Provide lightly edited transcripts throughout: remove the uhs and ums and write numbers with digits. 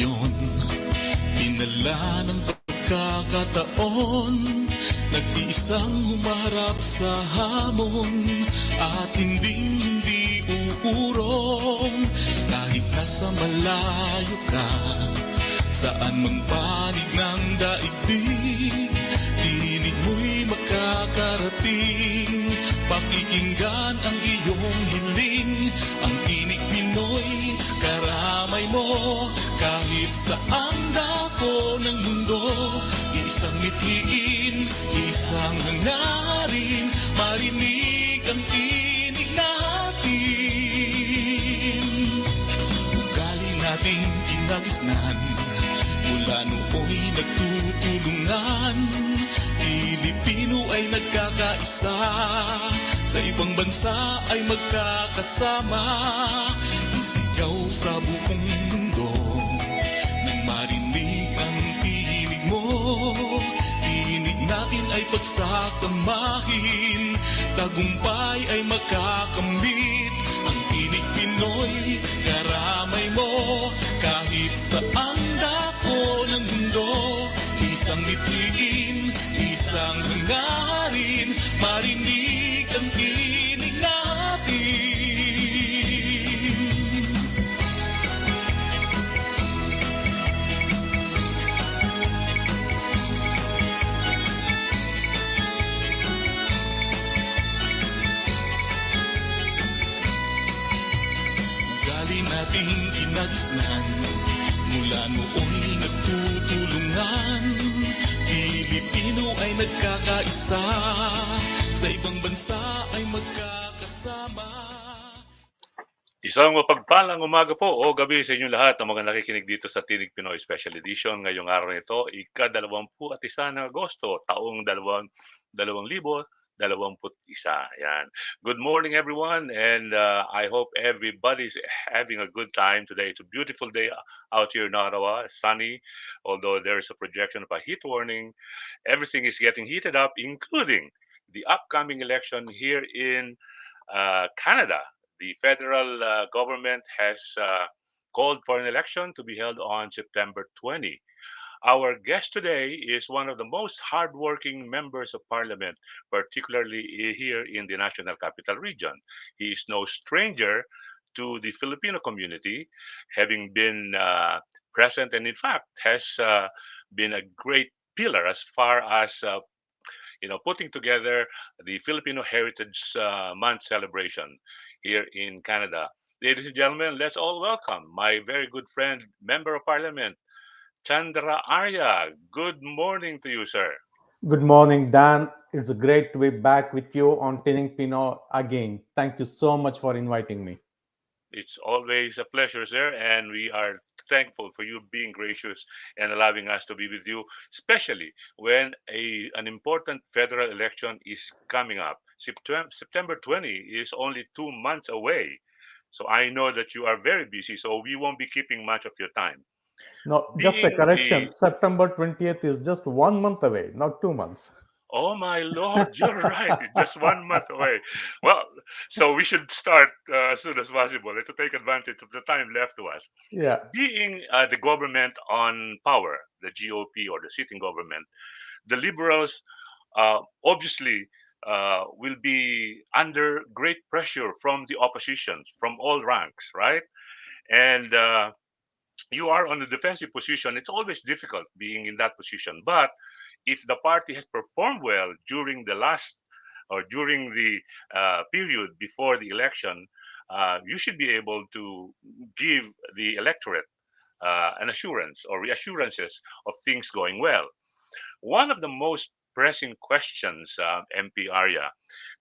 ngayon, pinala ng pagkakataon, nag-iisang humarap sa hamon, at hindi uurong. Kahit nasa malayo ka, saan mang panig ng daigdig, tinig mo'y makakarating. Pakikinggan ang iyong hiling, ang Tinig Pinoy, karamay mo. Kahit saang dako ng mundo, isang mithiin, isang hangarin, marinig ang tinig natin. Ugali nating kinagisnan, mula nooy nagtutulungan. Pilipino ay nagkakaisa, sa ibang bansa ay magkakasama. Isigaw sa buong mundo, nang marinig ang tinig mo. Tinig natin ay pagsasamahin, tagumpay ay makakamit. Ang Tinig Pinoy, karamay mo. Kahit saang dako ng mundo, isang mithiin, isang hangarin, marinig ang tinig natin. Ugali nating kinagisnan, mula nooy nagtutulungan. Pilipino ay nagkakaisa, sa ibang bansa ay magkakasama. Isang mapagpalang umaga po o gabi sa inyong lahat ng mga nakikinig dito sa Tinig Pinoy Special Edition. Ngayong araw nito, ika-21 ng Agosto, taong 2021. Yan. Good morning, everyone, and I hope everybody's having a good time today. It's a beautiful day out here in Ottawa, sunny, although there's a projection of a heat warning. Everything is getting heated up, including the upcoming election here in Canada. The federal government has called for an election to be held on September 20. Our guest today is one of the most hardworking members of parliament, particularly here in the National Capital Region. He is no stranger to the Filipino community, having been present and in fact has been a great pillar as far as putting together the Filipino Heritage Month celebration here in Canada. Ladies and gentlemen, let's all welcome my very good friend, Member of Parliament, Chandra Arya. Good morning to you, sir. Good morning, Dan. It's great to be back with you on TINIG PINOY again. Thank you so much for inviting me. It's always a pleasure, sir, and we are thankful for you being gracious and allowing us to be with you, especially when an important federal election is coming up. September 20 is only 2 months away. So I know that you are very busy, so we won't be keeping much of your time. No, just a correction. September 20th is just 1 month away, not 2 months. Oh my Lord, you're right. Just 1 month away. Well, so we should start as soon as possible to take advantage of the time left to us. Yeah. Being the government on power, the GOP or the sitting government, the Liberals obviously will be under great pressure from the oppositions, from all ranks, right? And you are on the defensive position. It's always difficult being in that position. But if the party has performed well during the last or during the period before the election, you should be able to give the electorate an assurance or reassurances of things going well. One of the most pressing questions, MP Arya,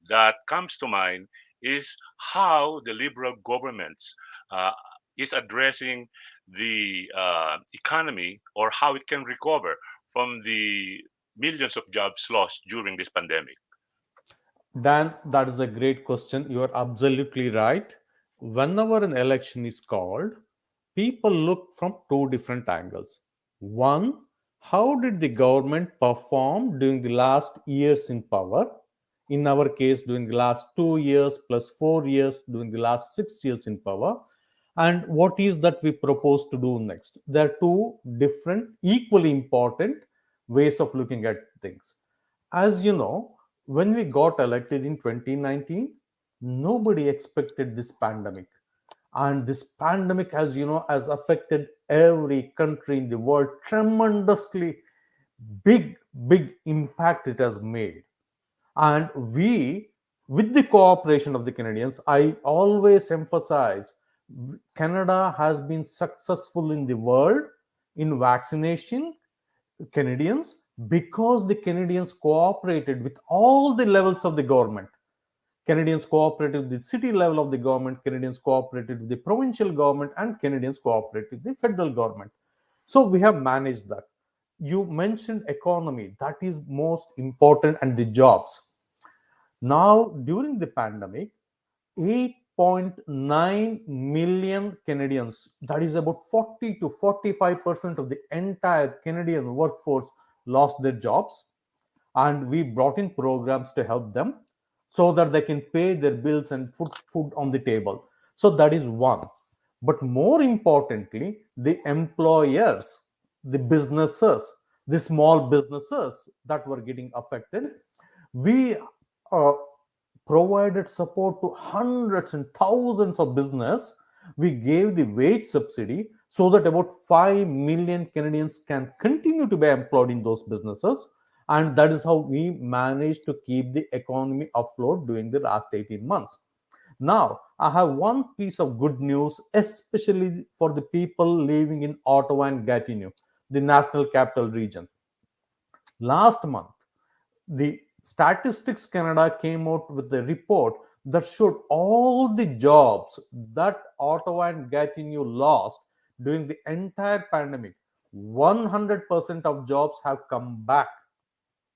that comes to mind is how the Liberal governments is addressing the economy or how it can recover from the millions of jobs lost during this pandemic. Dan, that is a great question. You are absolutely right. Whenever an election is called, people look from two different angles. One, how did the government perform during the last years in power? In our case, during the last 2 years plus 4 years, during the last 6 years in power. And what is that we propose to do next? There are two different, equally important ways of looking at things. As you know, when we got elected in 2019, nobody expected this pandemic. And this pandemic, as you know, has affected every country in the world tremendously. Big impact it has made. And we, with the cooperation of the Canadians, I always emphasize, Canada has been successful in the world in vaccination Canadians, because the Canadians cooperated with all the levels of the government. Canadians cooperated with the city level of the government, Canadians cooperated with the provincial government, and Canadians cooperated with the federal government. So we have managed that. You mentioned economy, that is most important, and the jobs. Now, during the pandemic, 8.9 million Canadians, that is about 40 to 45% of the entire Canadian workforce, lost their jobs. And we brought in programs to help them so that they can pay their bills and put food on the table. So that is one. But more importantly, the employers, the businesses, the small businesses that were getting affected, we uh, provided support to hundreds and thousands of business. We gave the wage subsidy so that about 5 million Canadians can continue to be employed in those businesses. And that is how we managed to keep the economy afloat during the last 18 months. Now, I have one piece of good news, especially for the people living in Ottawa and Gatineau, the National Capital Region. Last month, the Statistics Canada came out with a report that showed all the jobs that Ottawa and Gatineau lost during the entire pandemic. 100% of jobs have come back.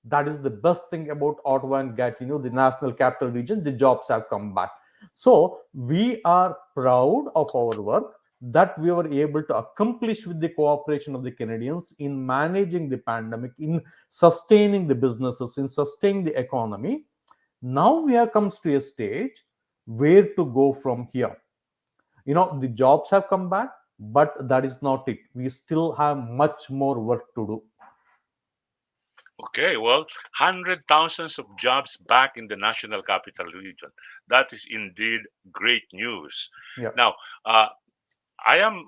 That is the best thing about Ottawa and Gatineau, the National Capital Region. The jobs have come back. So we are proud of our work that we were able to accomplish with the cooperation of the Canadians in managing the pandemic, in sustaining the businesses, in sustaining the economy. Now we have come to a stage where to go from here. The jobs have come back, but that is not it. We still have much more work to do. Okay, well, hundred thousands of jobs back in the National Capital Region. That is indeed great news. Yeah. Now, I am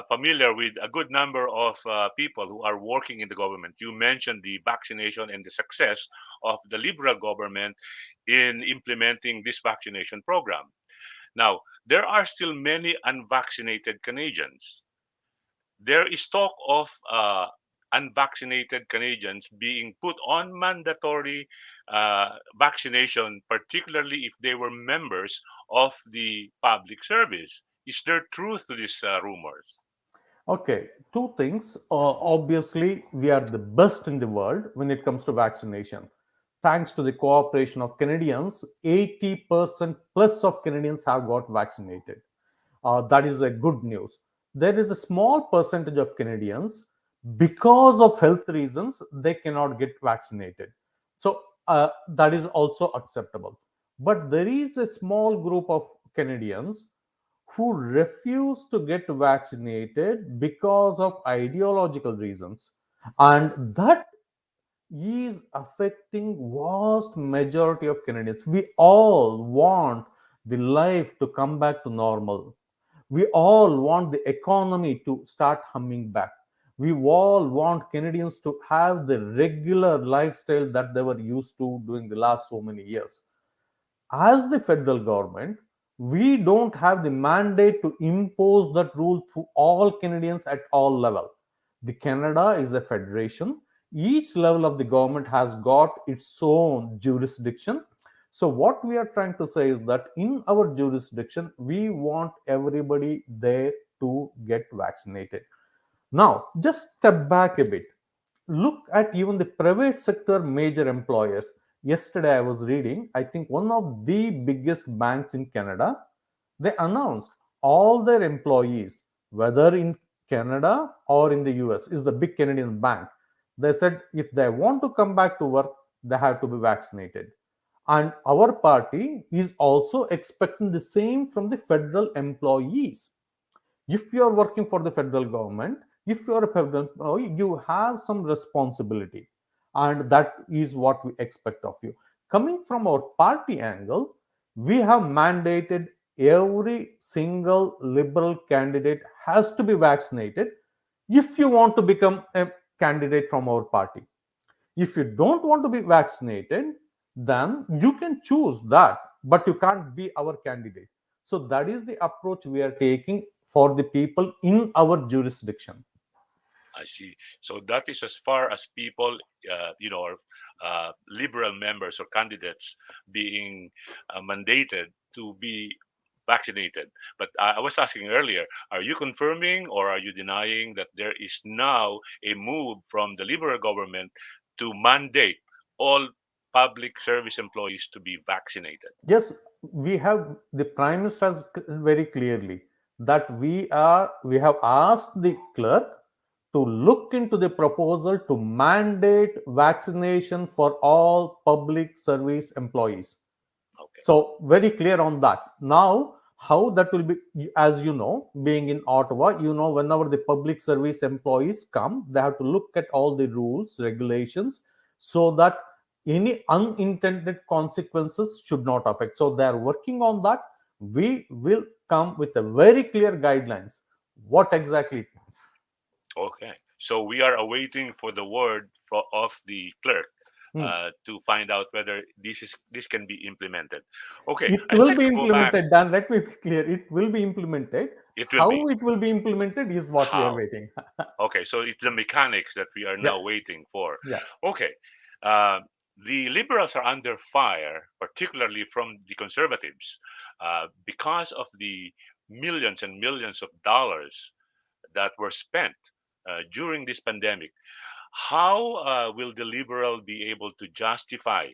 familiar with a good number of people who are working in the government. You mentioned the vaccination and the success of the Liberal government in implementing this vaccination program. Now, there are still many unvaccinated Canadians. There is talk of unvaccinated Canadians being put on mandatory vaccination, particularly if they were members of the public service. Is there truth to these rumors? Okay, two things. Obviously, we are the best in the world when it comes to vaccination. Thanks to the cooperation of Canadians, 80% plus of Canadians have got vaccinated. That is a good news. There is a small percentage of Canadians, because of health reasons, they cannot get vaccinated. So that is also acceptable. But there is a small group of Canadians who refuse to get vaccinated because of ideological reasons, and that is affecting vast majority of Canadians. We all want the life to come back to normal. We all want the economy to start humming back. We all want Canadians to have the regular lifestyle that they were used to during the last so many years. As the federal government, we don't have the mandate to impose that rule to all Canadians at all level. The Canada is a federation. Each level of the government has got its own jurisdiction. So what we are trying to say is that in our jurisdiction, we want everybody there to get vaccinated. Now, just step back a bit. Look at even the private sector major employers. Yesterday, I was reading, I think one of the biggest banks in Canada, they announced all their employees, whether in Canada or in the US, is the big Canadian bank. They said if they want to come back to work, they have to be vaccinated. And our party is also expecting the same from the federal employees. If you are working for the federal government, if you are a federal employee, you have some responsibility, and that is what we expect of you. Coming from our party angle, we have mandated every single liberal candidate has to be vaccinated if you want to become a candidate from our party. If you don't want to be vaccinated, then you can choose that, but you can't be our candidate. So that is the approach we are taking for the people in our jurisdiction. I see. So that is as far as people, or liberal members or candidates being mandated to be vaccinated. But I was asking earlier, are you confirming or are you denying that there is now a move from the liberal government to mandate all public service employees to be vaccinated? Yes, we have, the prime minister has very clearly that we have asked the clerk to look into the proposal to mandate vaccination for all public service employees. Okay. So very clear on that. Now, how that will be, as you know, being in Ottawa, whenever the public service employees come, they have to look at all the rules, regulations, so that any unintended consequences should not affect. So they are working on that. We will come with a very clear guidelines. What exactly it means. Okay. So we are awaiting for the word of the clerk Hmm. to find out whether this can be implemented. Okay, It I'd will like be to go back. implemented. Dan, let me be clear. It will be implemented. It will be How it will be implemented is what we are how? waiting. Okay, so it's the mechanics that we are Yeah, now waiting for. yeah. Okay, uh, the liberals are under fire, particularly from the conservatives, because of the millions and millions of dollars that were spent during this pandemic. How will the liberal be able to justify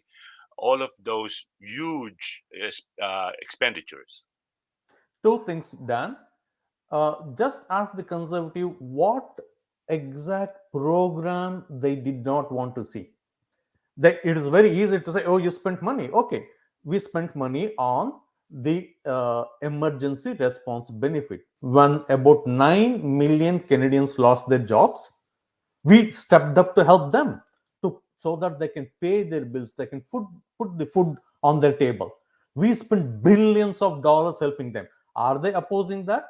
all of those huge expenditures? Two things, Dan. Just ask the conservative what exact program they did not want to see. It is very easy to say, oh, you spent money. Okay, we spent money on the emergency response benefit. When about 9 million Canadians lost their jobs, we stepped up to help them, so that they can pay their bills, they can put the food on their table. We spent billions of dollars helping them. Are they opposing that?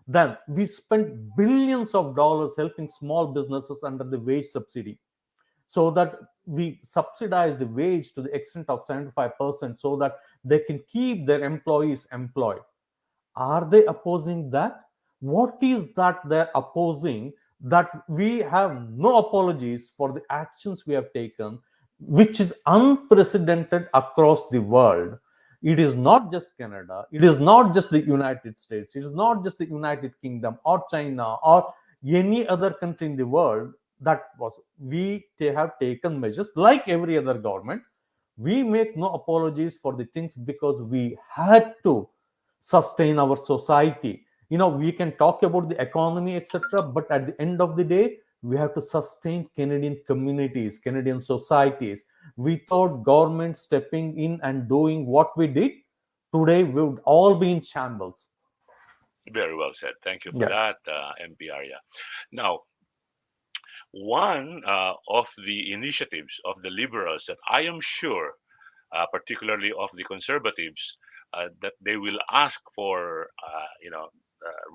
Then we spent billions of dollars helping small businesses under the wage subsidy, so that we subsidize the wage to the extent of 75%, so that they can keep their employees employed. Are they opposing that? What is that they're opposing? That we have no apologies for the actions we have taken, which is unprecedented across the world. It is not just Canada, it is not just the United States, it is not just the United Kingdom or China or any other country in the world. That was, we have taken measures like every other government. We make no apologies for the things because we had to sustain our society. We can talk about the economy, etc., but at the end of the day, we have to sustain Canadian communities, Canadian societies. Without government stepping in and doing what we did, today we would all be in shambles. Very well said. Thank you for Yeah. that, MP Arya. Now, one of the initiatives of the liberals that I am sure, particularly of the conservatives, that they will ask for,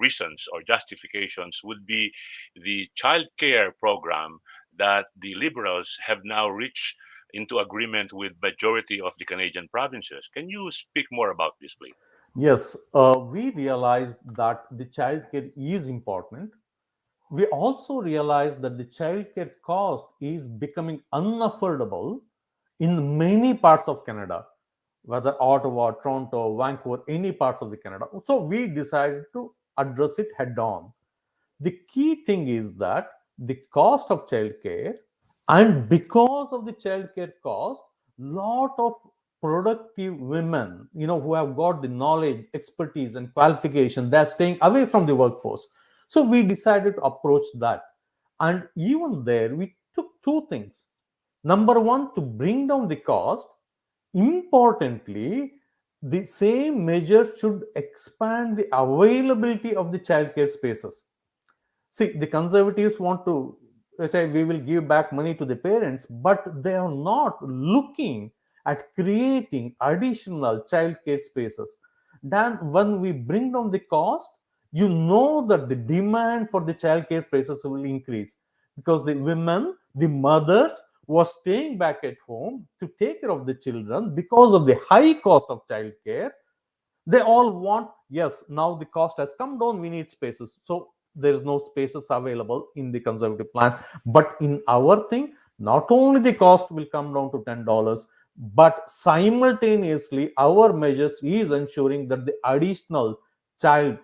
reasons or justifications would be the child care program that the liberals have now reached into agreement with majority of the Canadian provinces. Can you speak more about this, please? Yes, we realized that the childcare is important. We also realized that the childcare cost is becoming unaffordable in many parts of Canada, whether Ottawa, Toronto, Vancouver, any parts of the Canada. So we decided to address it head on. The key thing is that the cost of childcare, and because of the childcare cost, lot of productive women, who have got the knowledge, expertise, and qualification, they're staying away from the workforce. So we decided to approach that. And even there, we took two things. Number one, to bring down the cost. Importantly, The same measure should expand the availability of the childcare spaces. See, the conservatives want to say we will give back money to the parents, but they are not looking at creating additional childcare spaces. Then, when we bring down the cost, you know that the demand for the childcare spaces will increase because the women, the mothers, were staying back at home to take care of the children because of the high cost of childcare. They all want, yes, now the cost has come down, we need spaces. So there's no spaces available in the conservative plan. But in our thing, not only the cost will come down to $10, but simultaneously our measures is ensuring that the additional child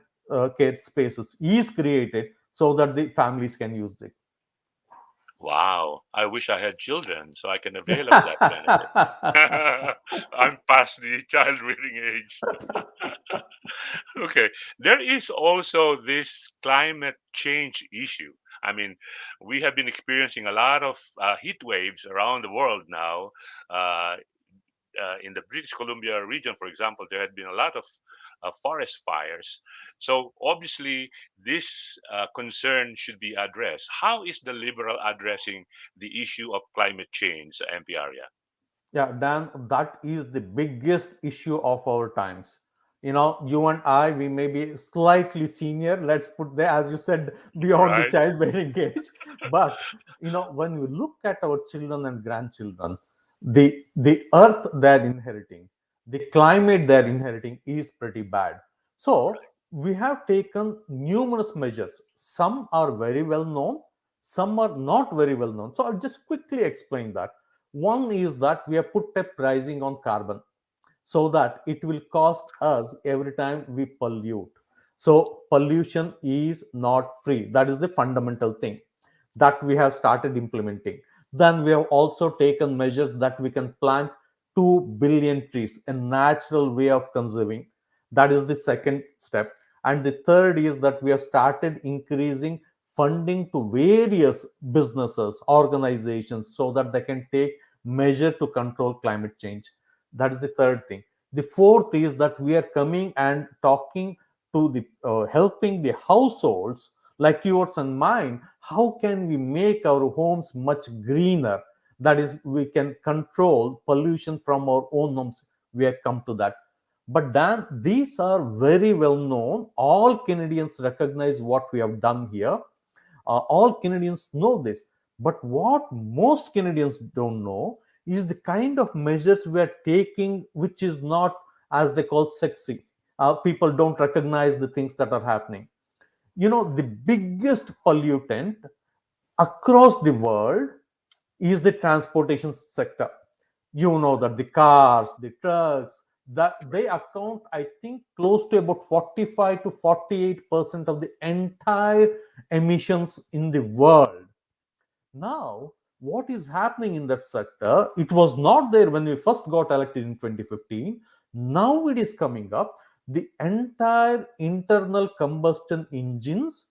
care spaces is created so that the families can use it. Wow, I wish I had children so I can avail of that benefit. I'm past the child rearing age. Okay, there is also this climate change issue. I mean, we have been experiencing a lot of heat waves around the world now. Uh, in the British Columbia region, for example, there had been a lot of forest fires. So obviously, this concern should be addressed. How is the Liberal addressing the issue of climate change, MP Arya? Yeah, Dan, that is the biggest issue of our times. You know, you and I, we may be slightly senior, let's put there, as you said, beyond the Right? childbearing age. But, you know, when we look at our children and grandchildren, the earth they're inheriting, the climate they're inheriting is pretty bad. So, we have taken numerous measures. Some are very well known, some are not very well known. So, I'll just quickly explain that. One is that we have put a pricing on carbon so that it will cost us every time we pollute. So pollution is not free. That is the fundamental thing that we have started implementing. Then we have also taken measures that we can plant 2 billion trees, a natural way of conserving. That is the second step. And the third is that we have started increasing funding to various businesses, organizations, so that they can take measure to control climate change. That is the third thing. The fourth is that we are coming and talking to the helping the households like yours and mine. How can we make our homes much greener? That is, we can control pollution from our own homes. We have come to that. But Dan, these are very well known. All Canadians recognize what we have done here. All Canadians know this. But what most Canadians don't know is the kind of measures we are taking, which is not, as they call, sexy. People don't recognize the things that are happening. You know, the biggest pollutant across the world is the transportation sector. You know that the cars, the trucks, that they account, I think, close to about 45 to 48% of the entire emissions in the world. Now, what is happening in that sector? It was not there when we first got elected in 2015. Now it is coming up. The entire internal combustion engines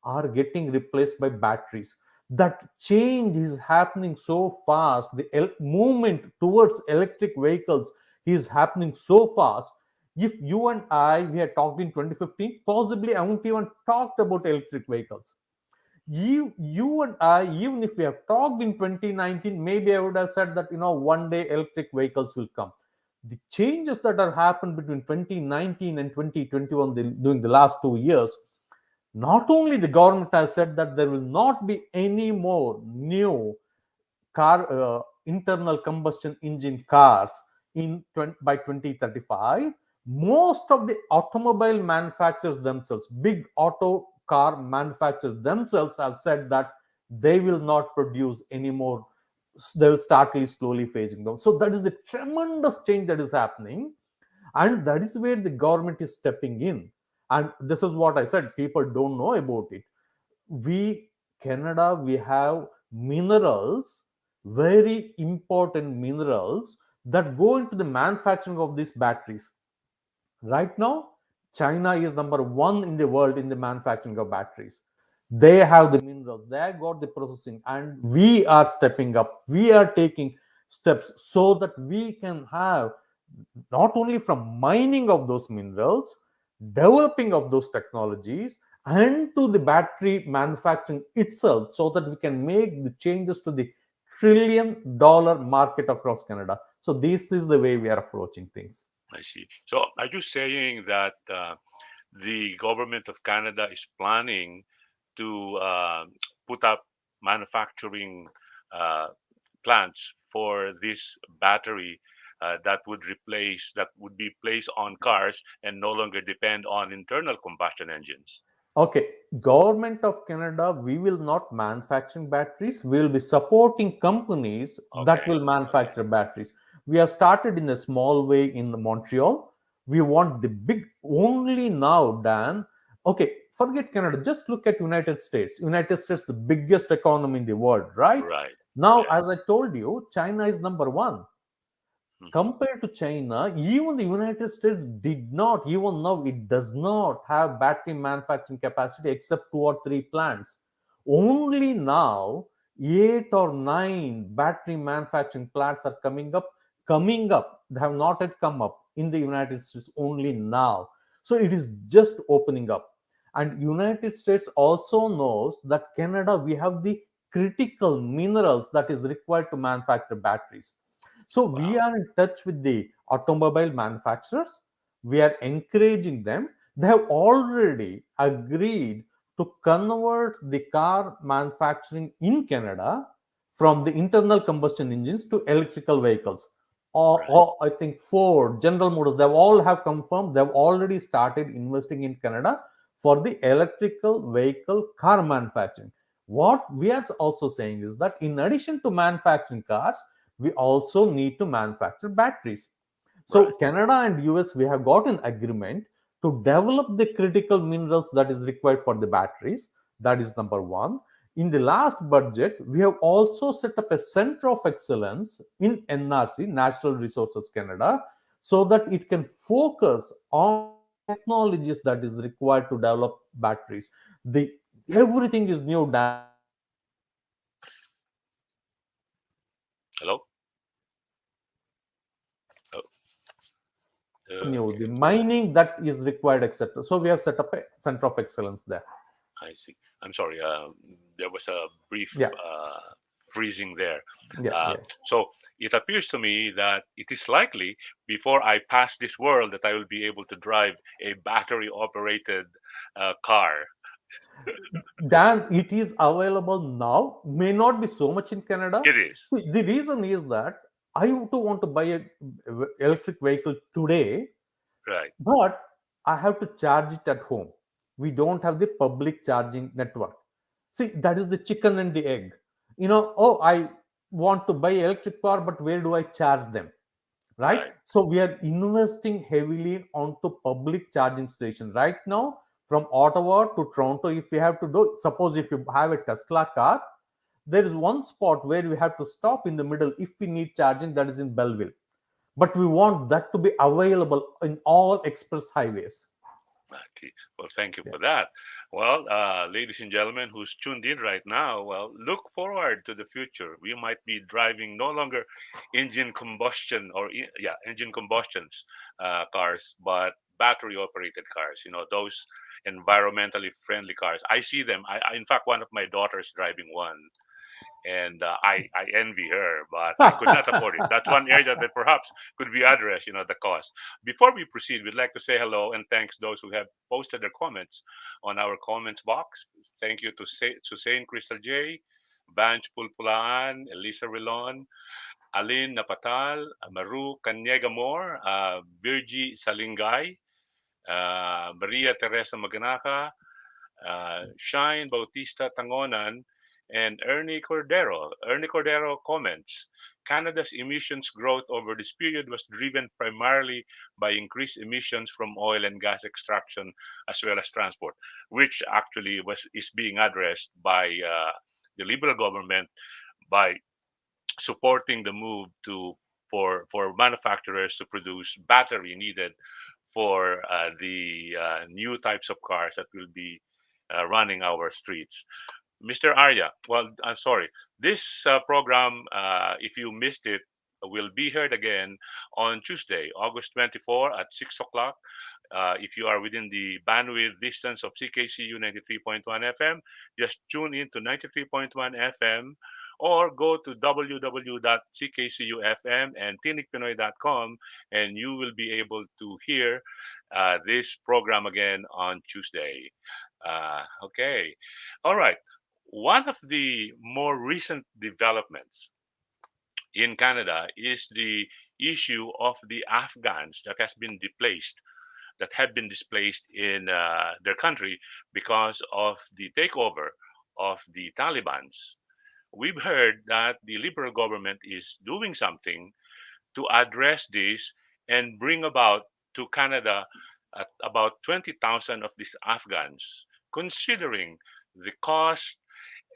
are getting replaced by batteries. That change is happening so fast. The movement towards electric vehicles is happening so fast. If you and I, we had talked in 2015, possibly I wouldn't even talked about electric vehicles. You and I, even if we have talked in 2019, maybe I would have said that, you know, one day electric vehicles will come. The changes that are happened between 2019 and 2021 during the last 2 years, not only the government has said that there will not be any more new car internal combustion engine cars by 2035. Most of the automobile manufacturers themselves, big auto car manufacturers themselves, have said that they will not produce anymore. They will start slowly phasing down. So that is the tremendous change that is happening, and that is where the government is stepping in. And this is what I said, people don't know about it. We, Canada, we have minerals, very important minerals, that go into the manufacturing of these batteries. Right now, China is number one in the world in the manufacturing of batteries. They have the minerals, they have got the processing, and we are stepping up. We are taking steps so that we can have not only from mining of those minerals, developing of those technologies, and to the battery manufacturing itself, so that we can make the changes to the $1 trillion market across Canada. So this is the way we are approaching things. I see. So are you saying that the government of Canada is planning to put up manufacturing uh, plants for this battery that would be placed on cars and no longer depend on internal combustion engines? Okay, government of Canada, we will not manufacturing batteries. We will be supporting companies that Okay, will okay, manufacture batteries. We have started in a small way in Montreal. We want the big only now, Dan. Okay, forget Canada. Just look at United States. United States, the biggest economy in the world, right? right. Now, Yeah. as I told you, China is number one. Hmm. Compared to China, even the United States did not, even now, it does not have battery manufacturing capacity except two or three plants. Only now, eight or nine battery manufacturing plants are coming up. Coming up, they have not yet come up in the United States only now. So it is just opening up. And United States also knows that Canada, we have the critical minerals that is required to manufacture batteries. So we Wow. are in touch with the automobile manufacturers. We are encouraging them. They have already agreed to convert the car manufacturing in Canada from the internal combustion engines to electrical vehicles. Right. Or I think Ford, General Motors, they all have confirmed they've already started investing in Canada for the electrical vehicle car manufacturing. What we are also saying is that in addition to manufacturing cars, we also need to manufacture batteries. So Right. Canada and US, we have got an agreement to develop the critical minerals that is required for the batteries. That is number one. In the last budget, we have also set up a center of excellence in NRC, Natural Resources Canada, so that it can focus on the technologies that is required to develop batteries. The everything is new, Dan. The mining that is required, etc. So we are encouraging Hello. everything Oh, is new. okay. The mining that is required, etc. So we have set up a center of excellence there. I see. I'm sorry. There was a brief Yeah, freezing there. yeah, Uh, yeah. so it appears to me that it is likely before I pass this world that I will be able to drive a battery operated car. Dan, it is available now. May not be so much in Canada. It is. The reason is that I too want to buy a electric vehicle today, Right. but I have to charge it at home. We don't have the public charging network. See, that is the chicken and the egg. Oh, I want to buy electric car, but where do I charge them? Right? Right. So we are investing heavily onto public charging station right now. From Ottawa to Toronto, if we have to do, suppose if you have a Tesla car, there is one spot where we have to stop in the middle if we need charging, that is in Belleville. But we want that to be available in all express highways. Okay. Well, thank you Yeah. for that. Well, ladies and gentlemen who's tuned in right now, well, look forward to the future. We might be driving no longer engine combustion engine combustions cars, but battery operated cars. You know, those environmentally friendly cars. I see them. In fact, one of my daughters driving one, and I envy her, but I could not afford it. That's one area that perhaps could be addressed. You know, the cost. Before we proceed, we'd like to say hello and thanks those who have posted their comments on our comments box. Thank you to Saint Crystal J, Banch Pulpulaan, Elisa Rilon, Alin Napatal, Maru Kanyegamor, Virgie Salingay, Maria Teresa Maganaka, Shine Bautista Tangonan, and Ernie Cordero. Ernie Cordero comments Canada's emissions growth over this period was driven primarily by increased emissions from oil and gas extraction as well as transport, which actually is being addressed by the Liberal government by supporting the move to for manufacturers to produce battery needed for the new types of cars that will be running our streets. Mr. Arya, well, I'm sorry. This program, if you missed it, will be heard again on Tuesday, August 24 at 6 o'clock. If you are within the bandwidth distance of CKCU 93.1 FM, just tune in to 93.1 FM or go to www.ckcufm and tinigpinoy.com, and you will be able to hear this program again on Tuesday. Okay. All right. One of the more recent developments in Canada is the issue of the Afghans that have been displaced in their country because of the takeover of the Taliban's. We've heard that the Liberal government is doing something to address this and bring about to Canada about 20,000 of these Afghans, considering the cost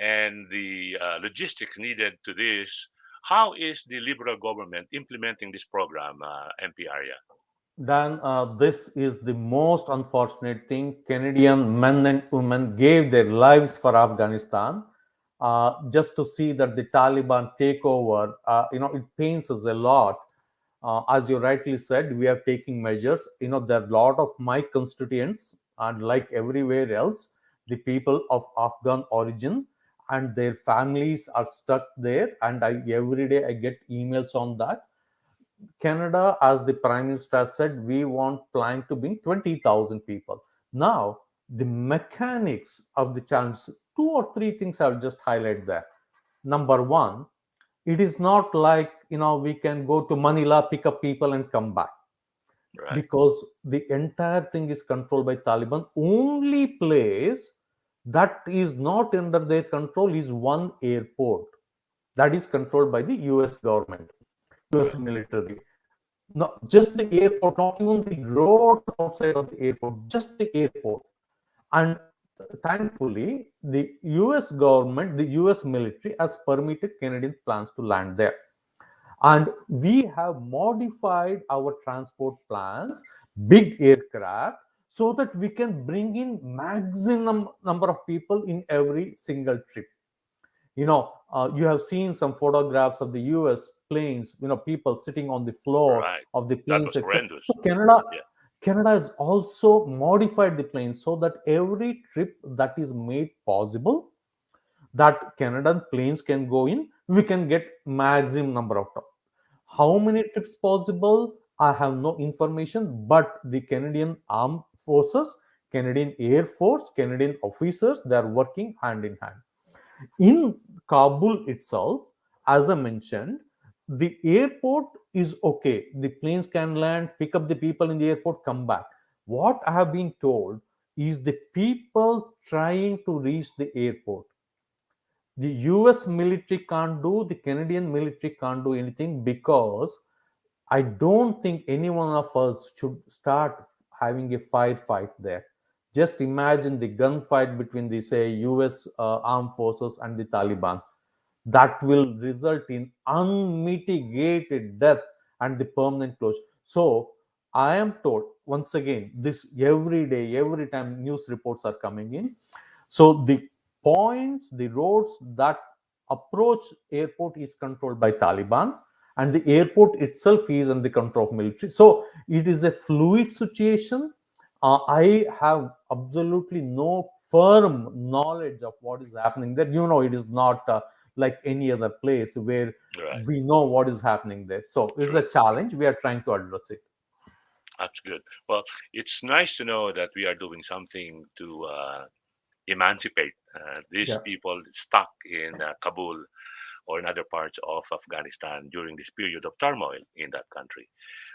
and the logistics needed to this. How is the Liberal government implementing this program, MP Arya? Dan, this is the most unfortunate thing. Canadian men and women gave their lives for Afghanistan just to see that the Taliban take over. It pains us a lot. As you rightly said, we are taking measures. There are a lot of my constituents, and like everywhere else, the people of Afghan origin and their families are stuck there. And every day I get emails on that. Canada, as the Prime Minister said, we want plan to bring 20,000 people. Now, the mechanics of the challenge, two or three things I'll just highlight there. Number one, it is not like, we can go to Manila, pick up people and come back, Right, because the entire thing is controlled by Taliban. Only place that is not under their control is one airport that is controlled by the US government, US right, military. Not just the airport, not even the roads outside of the airport, just the airport. And thankfully, the US government, the US military has permitted Canadian planes to land there. And we have modified our transport plans, big aircraft, so that we can bring in maximum number of people in every single trip. You have seen some photographs of the US planes, people sitting on the floor right. of the That planes, was etc. horrendous. So Yeah, Canada has also modified the planes so that every trip that is made possible, that Canadian planes can go in, we can get maximum number of time. How many trips possible? I have no information, but the Canadian Armed Forces, Canadian Air Force, Canadian officers, they are working hand in hand. In Kabul itself, as I mentioned, the airport is okay. The planes can land, pick up the people in the airport, come back. What I have been told is the people trying to reach the airport. The US military can't do, the Canadian military can't do anything, because I don't think any one of us should start having a fight there. Just imagine the gunfight between the, say, US armed forces and the Taliban. That will result in unmitigated death and the permanent closure. So I am told, once again, this every day, every time news reports are coming in. So the points, the roads that approach airport is controlled by Taliban, and the airport itself is under the control of military. So it is a fluid situation. I have absolutely no firm knowledge of what is happening there. It is not like any other place where right. we know what is happening there. So it's a True. challenge. We are trying to address it. That's good. Well, it's nice to know that we are doing something to emancipate these Yeah. people stuck in Kabul or in other parts of Afghanistan during this period of turmoil in that country.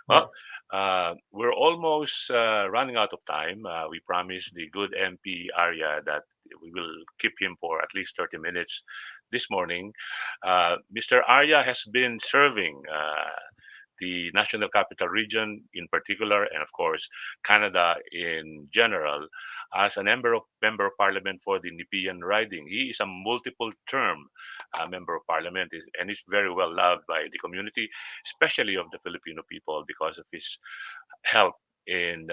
Yeah. Well, we're almost running out of time. We promised the good MP Arya that we will keep him for at least 30 minutes this morning. Mr. Arya has been serving the National Capital Region in particular, and of course Canada in general, as a member of Parliament for the Nepean riding. He is a multiple term member of Parliament, and is very well loved by the community, especially of the Filipino people, because of his help in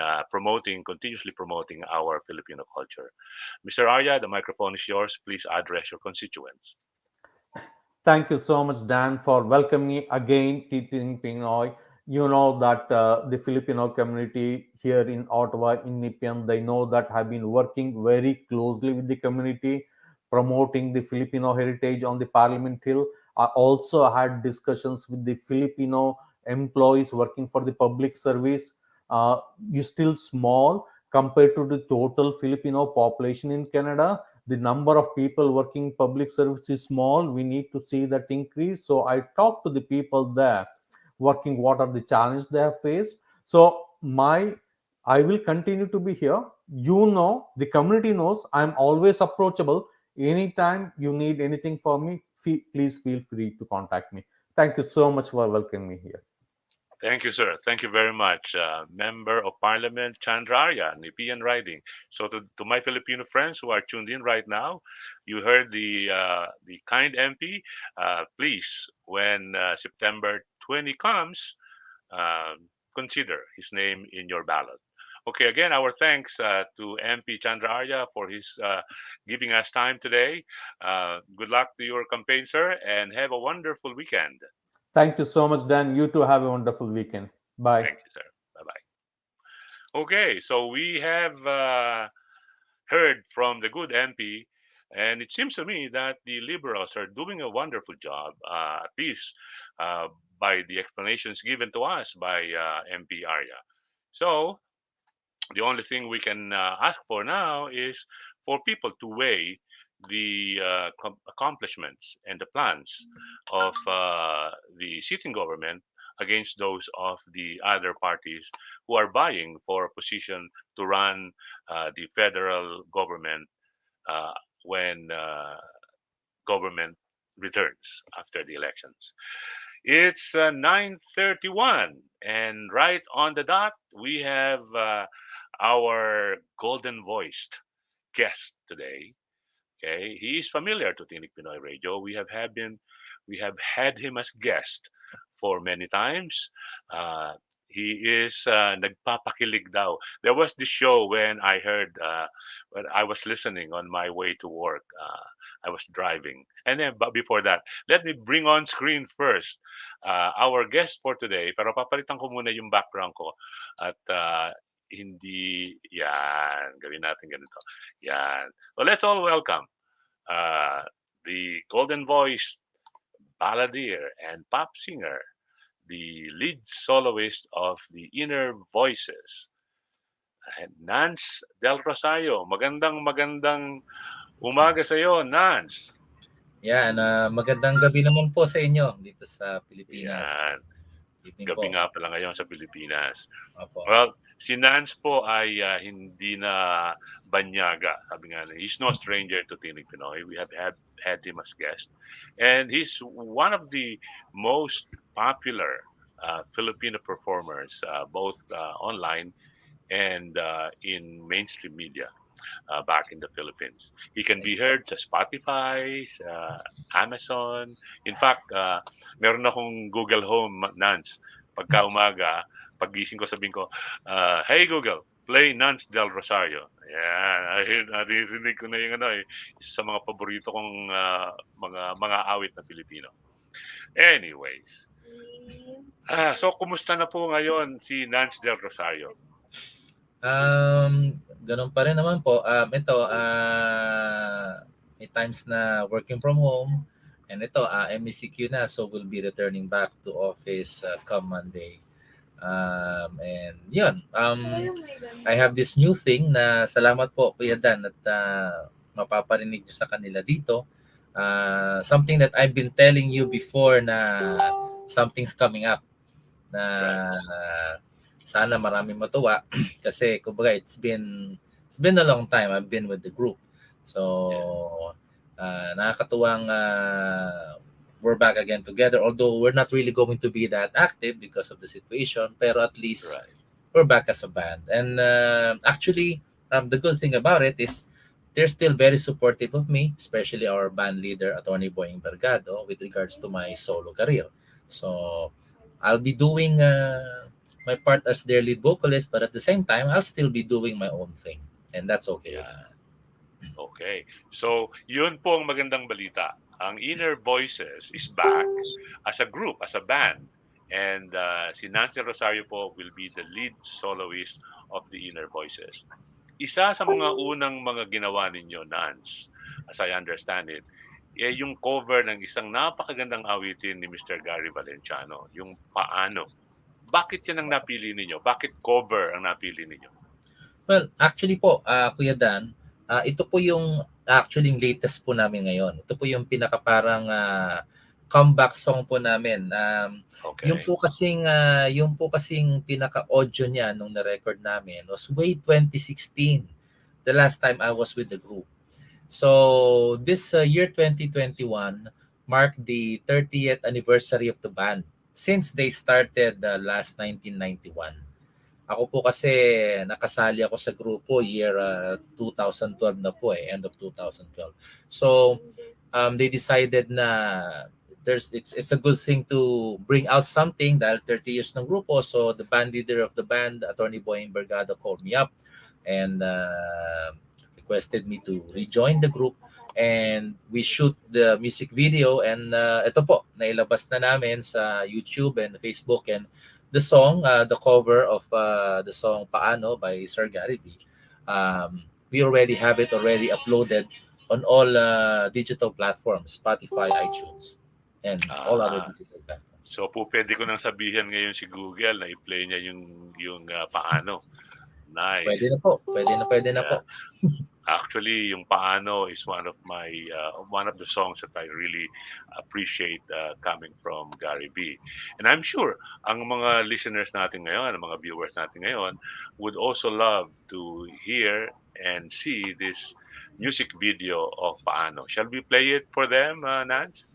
continuously promoting our Filipino culture. Mr. Arya, the microphone is yours. Please address your constituents. Thank you so much, Dan, for welcoming me again to TINIG Pinoy. You know that the Filipino community here in Ottawa, in Nepean, they know that I've been working very closely with the community, promoting the Filipino heritage on the Parliament Hill. I also had discussions with the Filipino employees working for the public service. Is still small compared to the total Filipino population in Canada. The number of people working public service is small. We need to see that increase. So I talked to the people there working, what are the challenges they have faced. So my I will continue to be here. You know, the community knows I'm always approachable. Anytime you need anything for me, please feel free to contact me. Thank you so much for welcoming me here. Thank you, sir. Thank you very much. Member of Parliament Chandra Arya, Nepean Riding. So to my Filipino friends who are tuned in right now, you heard the kind MP. Please, when September 20 comes, consider his name in your ballot. Okay, again, our thanks to MP Chandra Arya for his giving us time today. Good luck to your campaign, sir, and have a wonderful weekend. Thank you so much, Dan. You too have a wonderful weekend. Bye. Thank you, sir. Bye bye. Okay, so we have heard from the good MP, and it seems to me that the Liberals are doing a wonderful job, at least uh, by the explanations given to us by MP Arya. So the only thing we can ask for now is for people to weigh the accomplishments and the plans of the sitting government against those of the other parties who are vying for a position to run the federal government uh, when government returns after the elections. It's 9:31, and right on the dot, we have our golden voiced guest today. Okay, he is familiar to Tinig Pinoy Radio. We have had him as guest for many times. Uh, he is nagpapakilig daw. There was this show when I was listening on my way to work. I was driving, and then but before that, let me bring on screen first our guest for today. Pero papalitan ko muna yung background ko at hindi yan gawin natin ganito. Yan. So let's all welcome uh, the golden voice balladeer and pop singer, the lead soloist of the Inner Voices, and Nants del Rosario. Magandang umaga sa iyo, Nance. Yan, magandang gabi naman po sa inyo dito sa Pilipinas. Yan. Evening Gabi po. nga pala ngayon sa Pilipinas. Opo. Well, si Nance po ay hindi na banyaga. Sabi nga, he's no stranger to Tinig Pinoy. We have had him as guest. And he's one of the most popular Filipino performers, both online and in mainstream media back in the Philippines. He can be heard sa Spotify, sa Amazon. In fact, meron akong Google Home, Nance. Pagka umaga, paggising ko sabihin ko, hey Google, play Nants del Rosario. Yan, narinig ko na yung isa sa mga paborito kong mga awit na Pilipino. Anyways, so kumusta na po ngayon si Nants del Rosario? Ganun pa rin naman po. May times na working from home. And ito, MECQ na. So, we'll be returning back to office come Monday. And yun. I have this new thing na salamat po, Kuya Dan, at mapaparinig nyo sa kanila dito. Something that I've been telling you before na something's coming up. Na sana maraming matuwa kasi kumbaga it's been a long time I've been with the group. So nakakatuwang we're back again together, although we're not really going to be that active because of the situation, pero at least we're back as a band. And actually the good thing about it is they're still very supportive of me, especially our band leader Attorney Boying Bergado with regards to my solo career. So I'll be doing my part as their lead vocalist, but at the same time, I'll still be doing my own thing. And that's okay. Okay. So, yun po ang magandang balita. ang Inner Voices is back as a group, as a band. And si Nants del Rosario po will be the lead soloist of the Inner Voices. Isa sa mga unang mga ginawa ninyo, Nance, as I understand it, yung cover ng isang napakagandang awitin ni Mr. Gary Valenciano, yung Paano. Bakit yan ang napili ninyo? Bakit cover ang napili ninyo? Well, actually po, Kuya Dan, ito po yung actually yung latest po namin ngayon. Ito po yung pinaka parang comeback song po namin. Okay. Yung po kasing pinaka-audio niya nung na-record namin was way 2016. The last time I was with the group. So this year 2021 marked the 30th anniversary of the band since they started last 1991. Ako po kasi nakasali ako sa grupo year 2012 na po end of 2012. So they decided na it's a good thing to bring out something dahil 30 years ng grupo. So the band leader of the band, Attorney Boying Bergado, called me up and requested me to rejoin the group, and we shoot the music video, and ito po, nailabas na namin sa YouTube and Facebook, and the song, the cover of the song Paano by Sir Gary V. We already have it already uploaded on all digital platforms, Spotify, iTunes, and all other digital platforms. So po pwede ko nang sabihin ngayon si Google na i-play niya yung Paano. Nice. Pwede na po. Actually, yung Paano is one of the songs that I really appreciate coming from Gary B. And I'm sure ang mga listeners natin ngayon, ang mga viewers natin ngayon would also love to hear and see this music video of Paano. Shall we play it for them, Nance?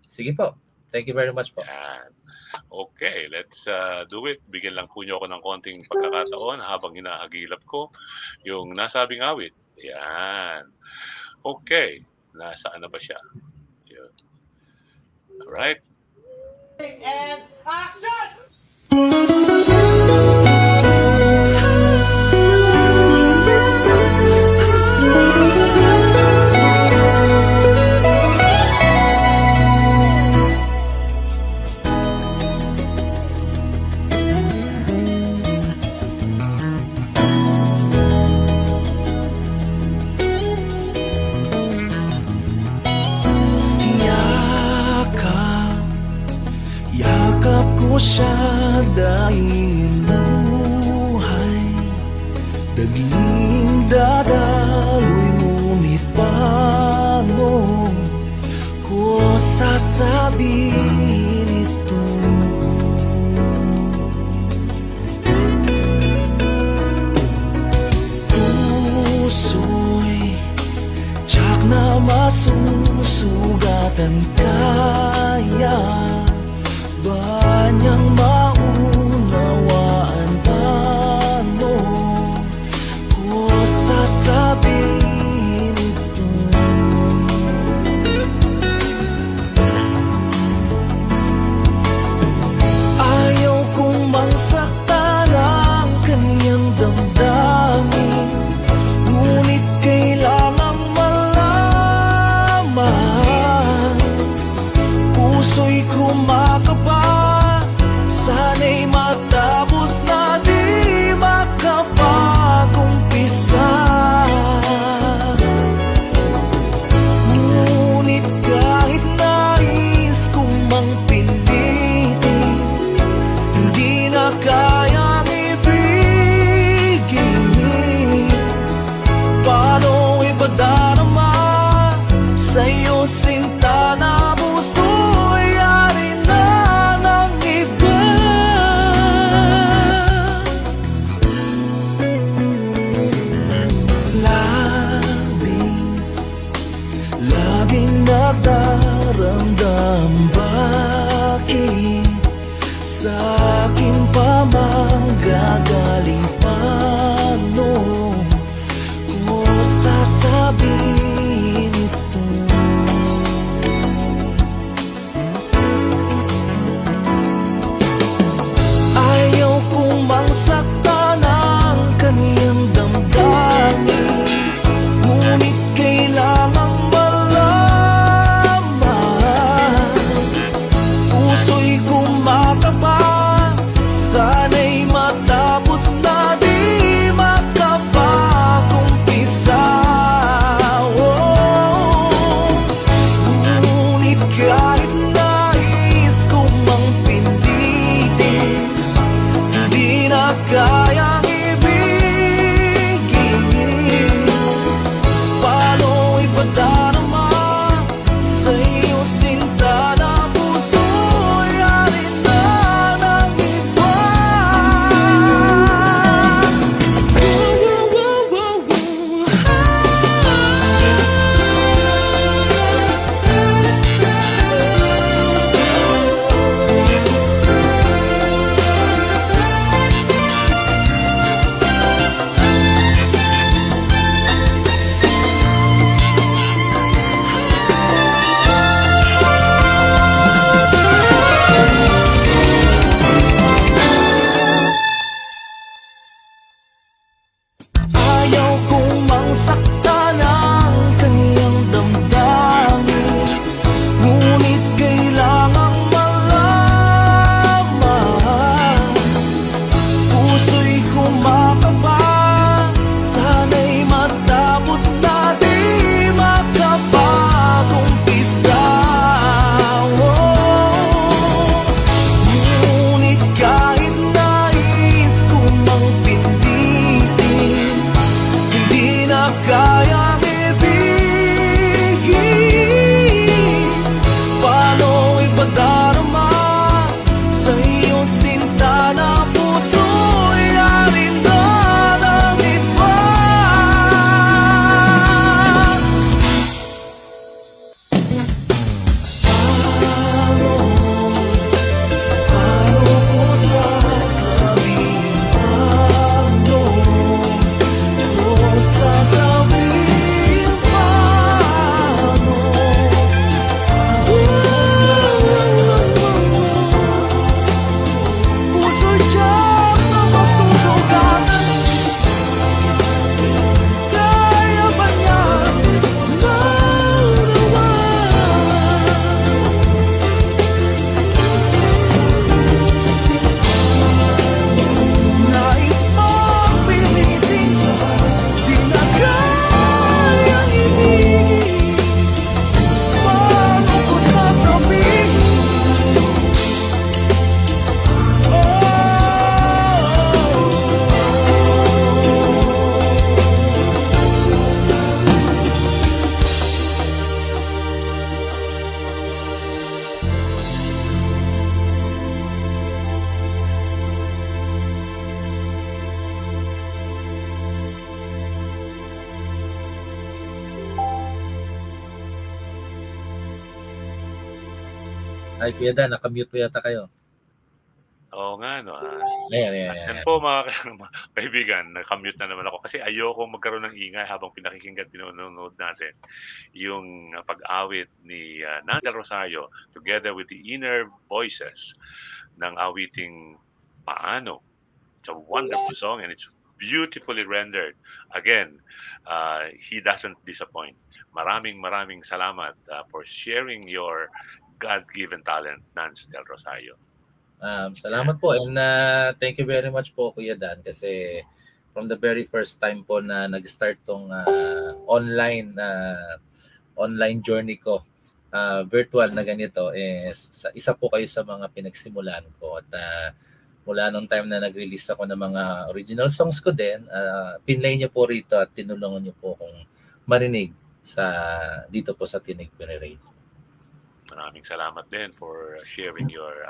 Sige po. Thank you very much po. Yan. Okay, let's do it. Bigyan lang po niyo ako ng konting pagkakataon habang hinahagilap ko yung nasabing awit. Yan. Okay. Nasaan na ba siya? Yun. Alright. And action! Yakap ko siya dahil buhay daging dadaloy, ngunit paano ko sasabihin ito? Puso'y tiyak na masusugatan, kaya ba niyang maunawaan? Paano ko sasabihin ito? Ayaw kong mangsaktan ang kanyang damdamin, ngunit kailangang malaman. Puso'y kumakaba, sana'y matapos na di makapag-umpisa. Ngunit kahit nais kong mang pilitin, hindi na kayang ibigin. Paano ipadarama sa'yo, sinta, na puso'y yari na ng iba? Labis, laging nagdaramdam, bakit sa akin pa manggagaling? Paano ko sasabihin ito? Ay, Kuya Dan, nakamute po yata kayo. Oo nga, no. Ayan. Yan po mga kaibigan, nakamute na naman ako kasi ayoko magkaroon ng ingay habang pinakikinggan, pinanonood natin yung pag-awit ni Nants del Rosario together with the inner voices ng awiting Paano. It's a wonderful song and it's beautifully rendered. Again, he doesn't disappoint. Maraming salamat for sharing your God-given talent, Nants del Rosario. Salamat po and thank you very much po Kuya Dan kasi from the very first time po na nag-start tong online journey ko, virtual na ganito, isa po kayo sa mga pinagsimulan ko at mula nung time na nag-release ako ng mga original songs ko din, pinlay niyo po rito at tinulungan niyo po akong marinig dito po sa Tinig Pinoy Radio. Maraming salamat din for sharing your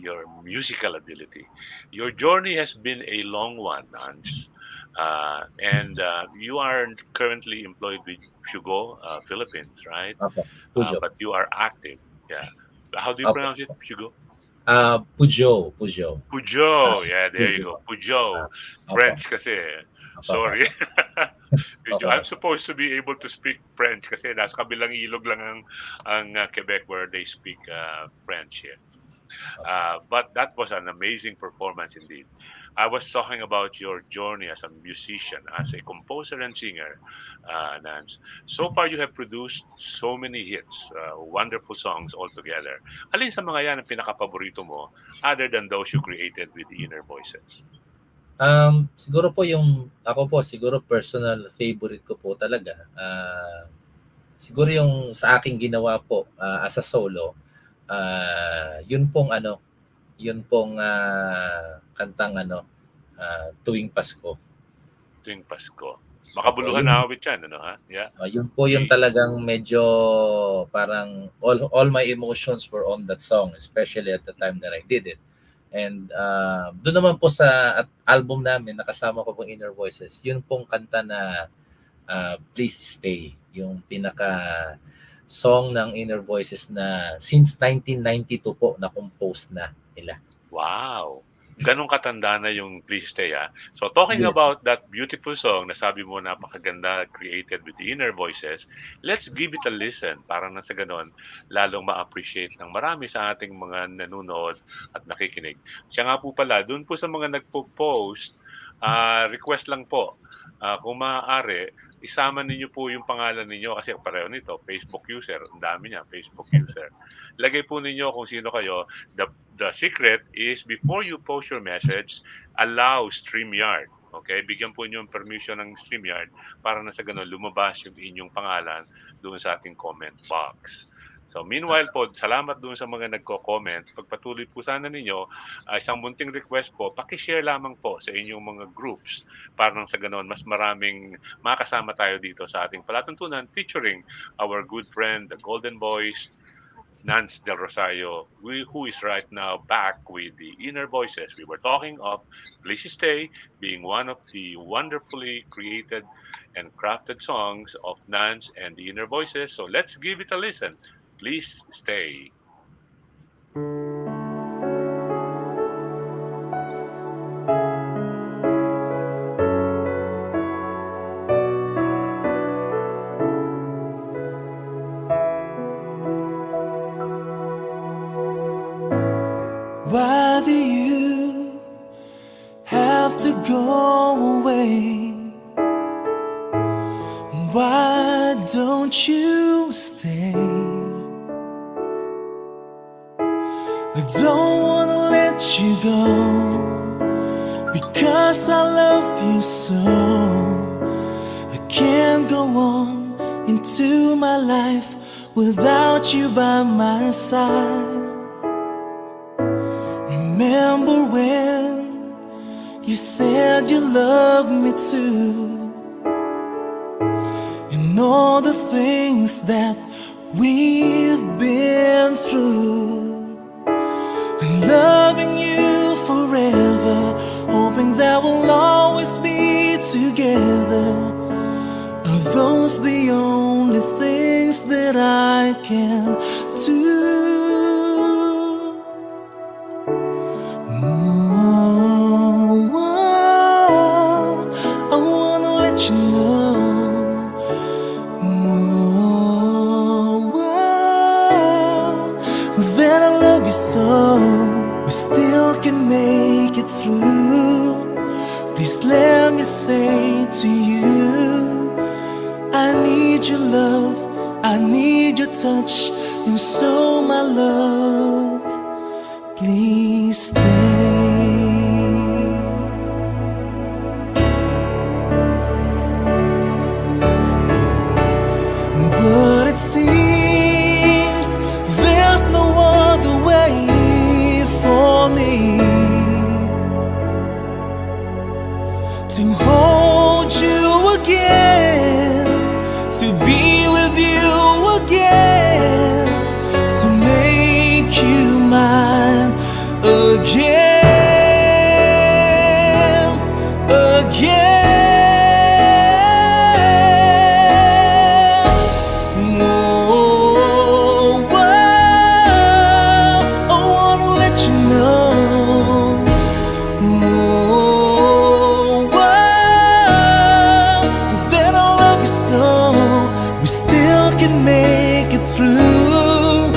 your musical ability. Your journey has been a long one, Nants. And you are currently employed with Shugo, Philippines, right? Okay. Pujo. But you are active. Yeah. How do you Okay. pronounce it, Shugo? Pujo. Pujo. Yeah, there you go. Pujo. French kasi. Sorry. I'm supposed to be able to speak French kasi nasa kabilang ilog lang ang Quebec where they speak French here. But that was an amazing performance indeed. I was talking about your journey as a musician, as a composer and singer, Nance. So far, you have produced so many hits, wonderful songs altogether. Alin sa mga yan ang pinaka-paborito mo other than those you created with the inner voices? Siguro po siguro personal favorite ko po talaga. Siguro yung sa aking ginawa po as a solo, yun pong kantang Tuwing Pasko. Tuwing Pasko. Makabuluhan na awit yan, ano ha? Yeah. Yun po yung talagang medyo parang all my emotions were on that song, especially at the time that I did it. And doon naman po sa album namin, nakasama ko pong Inner Voices, yun pong kanta na Please Stay, yung pinaka-song ng Inner Voices na since 1992 po na-compose na nila. Wow! Ganong katanda na yung Please Stay, ah. So talking about that beautiful song na sabi mo napakaganda, created with the inner voices, let's give it a listen para na sa ganon lalong ma-appreciate ng marami sa ating mga nanonood at nakikinig. Siya nga po pala, dun po sa mga nagpo-post, request lang po, kung maaari, isama ninyo po yung pangalan ninyo kasi pareho nito, Facebook user, ang dami niya, Facebook user. Lagay po ninyo kung sino kayo. The secret is before you post your message, allow StreamYard. Okay? Bigyan po niyo ng permission ng StreamYard para na sa ganun lumabas yung inyong pangalan doon sa ating comment box. So meanwhile po, salamat doon sa mga nagko-comment. Pagpatuloy po sana ninyo, isang munting request po, paki-share lamang po sa inyong mga groups para nang sa ganoon mas maraming makasama tayo dito sa ating palatuntunan featuring our good friend, the Golden Boys, Nants del Rosario, who is right now back with the inner voices. We were talking of Please Stay being one of the wonderfully created and crafted songs of Nants and the inner voices. So let's give it a listen. Please Stay. Why do you have to go away? Why don't you stay? I don't wanna let you go because I love you so. I can't go on into my life without you by my side. Remember when you said you loved me too, and all the things that we've been through, and loving you forever, hoping that we'll always be together. Are those the only things that I can you so. We still can make it through. Please let me say to you, I need your love, I need your touch, and so my love, please stay. But it seems there's no other way for me to hold you again, to be with you again, to make you mine again, again. Oh, oh, I wanna let you know. Oh, that I love you so. We still can make it through.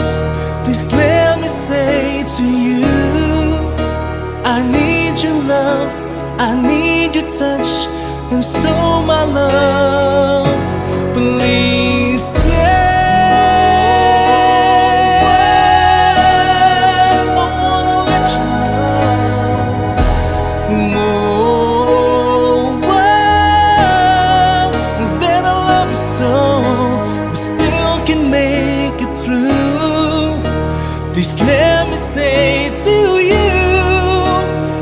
Please let me say to you, I need your love, I need your touch, and so my love, please stay. I wanna let you know. Oh, that I love you so. We still can make it through. Please let me say to you,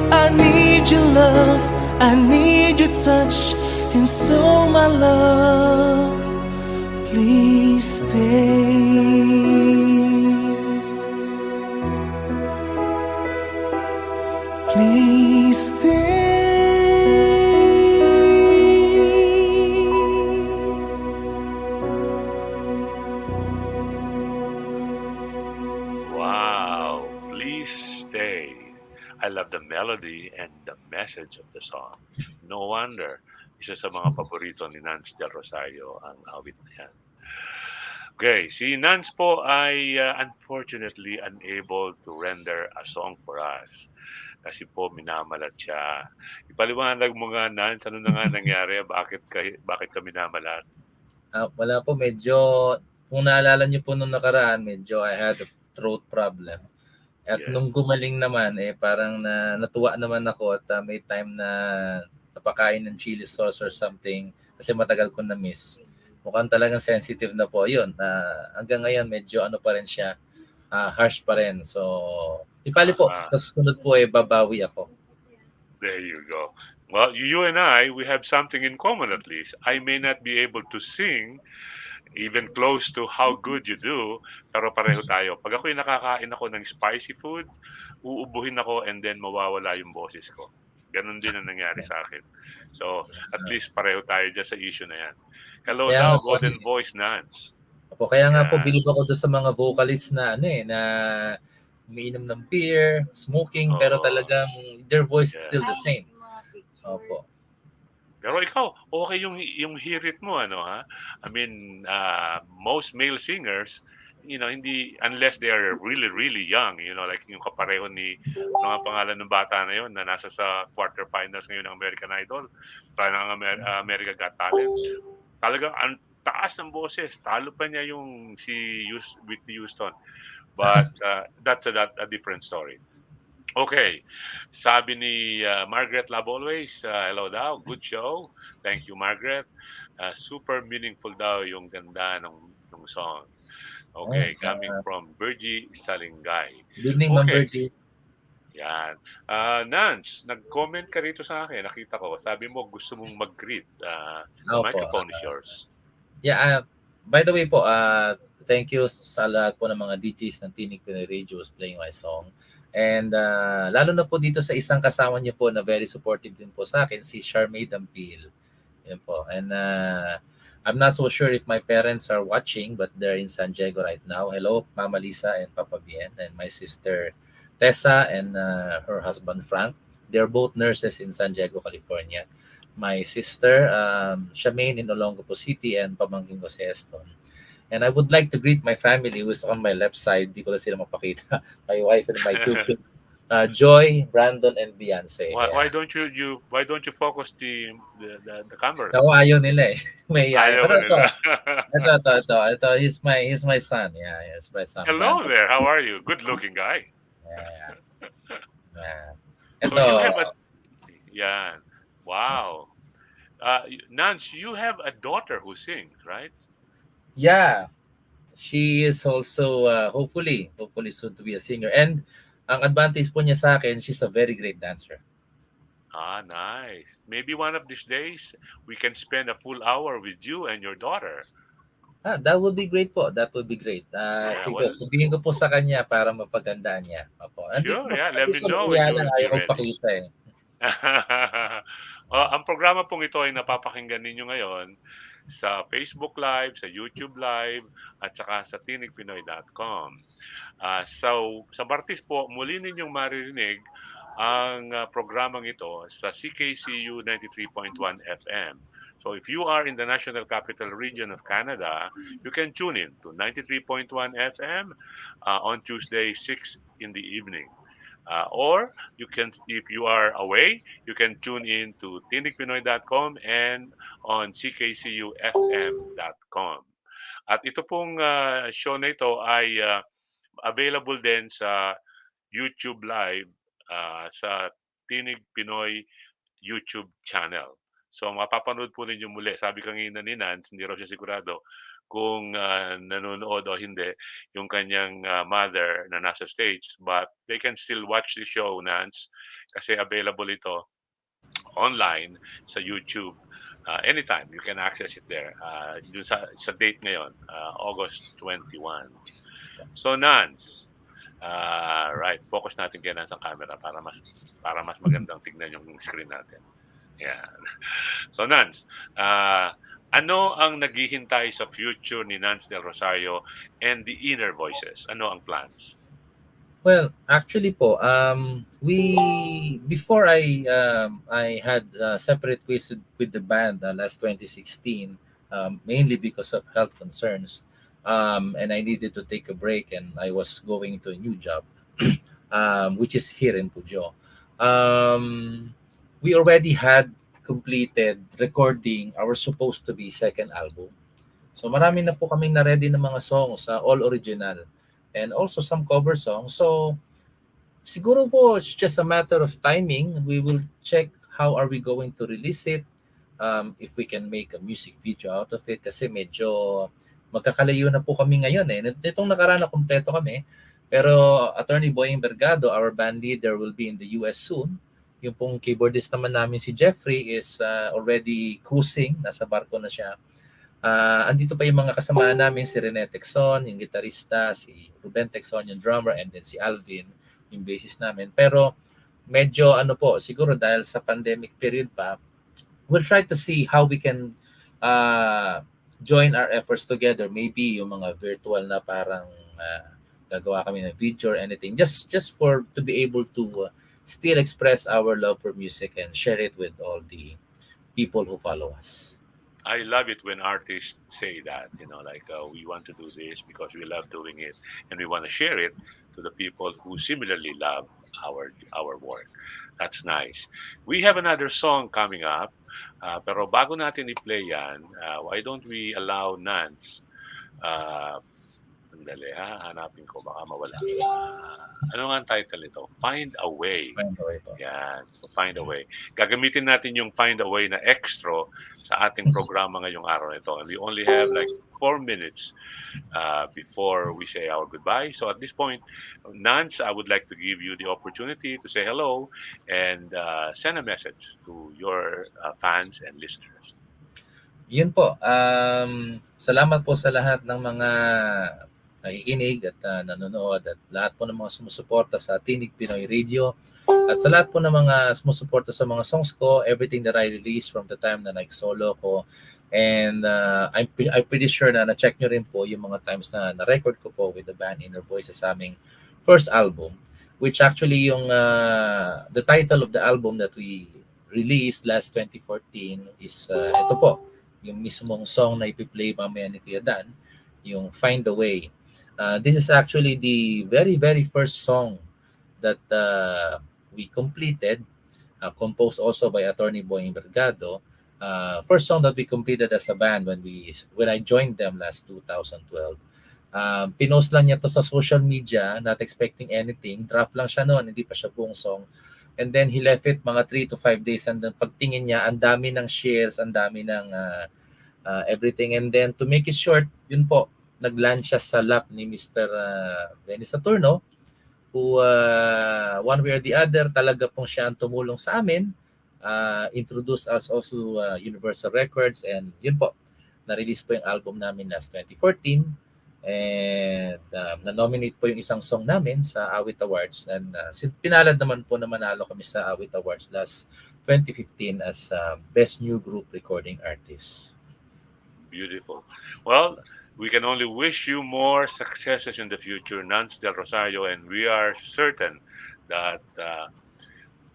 I need your love, I need your touch, and so my love, please stay. Please stay. Wow, please stay. I love the melody and the message of the song. No wonder, isa sa mga paborito ni Nants del Rosario ang awit na yan. Okay, si Nance po ay unfortunately unable to render a song for us kasi po minamalat siya. Ipaliwanag mo nga, Nance, ano na nga nangyari? Bakit ka minamalat? Wala po, medyo, kung naalala niyo po nung nakaraan, medyo I had a throat problem. At Yes. nung gumaling naman, parang natuwa naman ako at may time na napakain ng chili sauce or something kasi matagal ko na-miss. Mukhang talagang sensitive na po. Yun, hanggang ngayon medyo ano pa rin siya, harsh pa rin. So, ipali po, sa susunod po babawi ako. There you go. Well, you and I, we have something in common at least. I may not be able to sing even close to how good you do, pero pareho tayo. Pag ako'y nakakain ako ng spicy food, uubuhin ako and then mawawala yung boses ko. Ganon din ang nangyari sa akin. So, at least pareho tayo dyan sa issue na yan. Hello Kaya now, nga po, Golden Voice Nance. Kaya nga po, Yan. bilib ako doon sa mga vocalists na na umiinom ng beer, smoking, pero talagang their voice is still the same. Opo. Pero ikaw, okay yung hirit mo, ano ha? I mean, most male singers, hindi, unless they are really, really young, like yung kapareho ni, ano nga pangalan ng bata na yun, na nasa sa quarterfinals ngayon ng American Idol, parang America Got Talent. Talagang ang taas ng boses, talo pa niya yung si Whitney Houston. But that's a different story. Okay. Sabi ni Margaret Love Always, hello daw, good show. Thank you, Margaret. Super meaningful daw yung ganda ng song. Okay, coming from Virgie Salingay. Good evening, Ma'am Virgie. Yan. Nance, nag-comment ka rito sa akin. Nakita ko. Sabi mo gusto mong mag-greet. The microphone is yours. Yeah, by the way po, thank you sa lahat po ng mga DJs ng Tinig Pinoy Radio who's playing my song. And lalo na po dito sa isang kasama niyo po na very supportive din po sa akin, si Charmaine Dampil. Yan po. And I'm not so sure if my parents are watching, but they're in San Diego right now. Hello, Mama Lisa and Papa Bien, and my sister Tessa and her husband Frank. They're both nurses in San Diego, California. My sister, Charmaine in Olongapo City, and pamangkin ko si Eston. And I would like to greet my family who's on my left side. Di ko na sila mapakita. My wife and my two kids. Joy, Brandon, and Beyonce. Why Yeah. don't you focus the camera? Naku, ayaw nila eh. May ayaw. Ayaw Pero mo ito, nila. ito. He's my son. Yeah, he's my son, Hello Brandon. there. How are you? Good looking guy. Yeah. Yeah. So you have Ito, a yeah. Wow. Nance, you have a daughter who sings, right? yeah, she is also hopefully soon to be a singer. And ang advantage po niya sa akin, she's a very great dancer. Ah, nice. Maybe one of these days we can spend a full hour with you and your daughter. That would be great po. That would be great. Yeah, Sige, well, sabihin ko po sa kanya para mapagandaan niya. Opo. Andito sure. po, Yeah, let me andito know po when yan you lang, will be ayaw ready. pakita eh. Ang programa pong ito ay napapakinggan ninyo ngayon sa Facebook Live, sa YouTube Live, at saka sa tinigpinoy.com. So, sa Martes po, muli ninyong maririnig ang programang ito sa CKCU 93.1 FM. So, if you are in the National Capital Region of Canada, you can tune in to 93.1 FM on Tuesday, 6 in the evening. Or you can, if you are away, you can tune in to tinigpinoy.com and on ckcufm.com. At ito pong show na ito ay available din sa YouTube Live sa Tinig Pinoy YouTube channel. So mapapanood po ninyo muli. Sabi kanina ni Nance, hindi raw siya sigurado kung nanonood o hindi yung kanyang mother na nasa States. But they can still watch the show, Nance, kasi available ito online sa YouTube. Anytime, you can access it there. Dun sa date ngayon, August 21. So, Nance, right, focus natin kay Nance ang camera para mas magandang tignan yung screen natin. Yeah. So, Nance, ano ang naghihintay sa future ni Nants del Rosario and the inner voices? Ano ang plans? Well, actually po, we before I had separate ways with the band last 2016, mainly because of health concerns, and I needed to take a break, and I was going to a new job, which is here in Pujo. We already had completed recording our supposed to be second album. So marami na po kaming na-ready ng mga songs, all original, and also some cover songs. So siguro po it's just a matter of timing. We will check how are we going to release it, if we can make a music video out of it, kasi medyo magkakalayo na po kami ngayon eh. Nitong nakaraan na kumpleto kami, pero Attorney Boying Bergado, our band leader, will be in the US soon. Yung pong keyboardist naman namin si Jeffrey is already cruising, nasa barko na siya. Andito pa yung mga kasama namin, si Rene Texon, yung gitarista, si Ruben Texon, yung drummer, and then si Alvin, yung bassist namin. Pero medyo siguro dahil sa pandemic period pa, we'll try to see how we can join our efforts together. Maybe yung mga virtual na parang gagawa kami ng video or anything, just for to be able to still express our love for music and share it with all the people who follow us. I love it when artists say that, like we want to do this because we love doing it and we want to share it to the people who similarly love our work. That's nice. We have another song coming up, pero bago natin i-play yan, why don't we allow Nance, sandali hanapin ko, baka mawala. Ano nga ang title nito? Find a Way. Find a Way po. Yan. So, Find a Way. Gagamitin natin yung Find a Way na extra sa ating programa ngayong araw na ito. And we only have like 4 minutes before we say our goodbye. So at this point, Nance, I would like to give you the opportunity to say hello and send a message to your fans and listeners. Yun po. Salamat po sa lahat ng mga nakikinig at nanonood at lahat po ng mga sumusuporta sa Tinig Pinoy Radio at sa lahat po ng mga sumusuporta sa mga songs ko, everything that I release from the time na nag-solo ko. And I'm pretty sure na na-check nyo rin po yung mga times na na-record ko po with the band Inner Voices sa aming first album, which actually yung the title of the album that we released last 2014 is ito po, yung mismong song na ipi-play mamaya ni Kuya Dan. yung Find a Way. This is actually the very, very first song that we completed, composed also by Attorney Boying Vergado. First song that we completed as a band when I joined them last 2012. Pinost lang niya to sa social media, not expecting anything. Draft lang siya noon, hindi pa siya buong song. And then he left it mga 3 to 5 days, and then pagtingin niya, ang dami ng shares, ang dami ng everything. And then to make it short, yun po, nag-land siya sa lap ni Mr. Dennis Saturno, who one way or the other, talaga pong siya ang tumulong sa amin, introduced us also Universal Records, and yun po, na-release po yung album namin last 2014. And na-nominate po yung isang song namin sa Awit Awards, and pinalad naman po na manalo kami sa Awit Awards last 2015 as Best New Group Recording Artist. Beautiful. Well, we can only wish you more successes in the future, Nants del Rosario, and we are certain that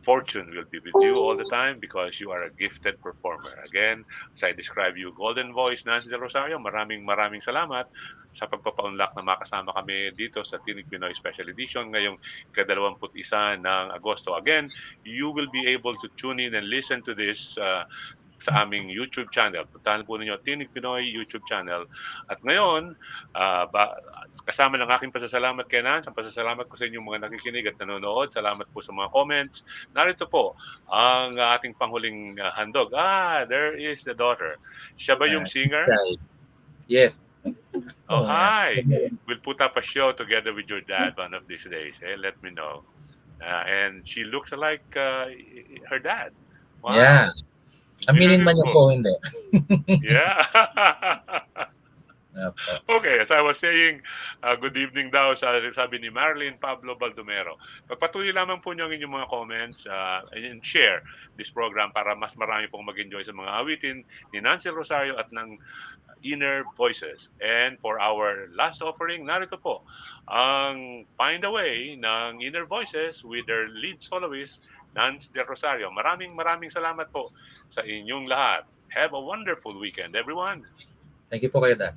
fortune will be with you all the time because you are a gifted performer. Again, as I describe you, Golden Voice, Nants del Rosario, maraming salamat sa pagpapaunlak na makasama kami dito sa Tinig Pinoy Special Edition ngayong ika-21 ng Agosto. Again, you will be able to tune in and listen to this sa aming YouTube channel. Puntahan po ninyo Tinig Pinoy YouTube channel. At ngayon, kasama ng aking pasasalamat kay Nance, ang pasasalamat ko sa inyong mga nakikinig at nanonood. Salamat po sa mga comments. Narito po ang ating panghuling handog. There is the daughter. Siya ba yung singer? Yes. Oh, hi. We'll put up a show together with your dad one of these days. Let me know. And she looks like her dad. Wow. Yeah. Aminin man niya po, hindi. Yeah. Okay, as I was saying, good evening daw, sabi ni Marilyn Pablo Baldomero. Pagpatuloy lamang po niyo ang inyong mga comments and share this program para mas marami pong mag-enjoy sa mga awitin ni Nants del Rosario at ng Inner Voices. And for our last offering, narito po ang Find a Way ng Inner Voices with their lead soloist, Nants del Rosario. Maraming salamat po sa inyong lahat. Have a wonderful weekend, everyone. Thank you po kayo, Dan.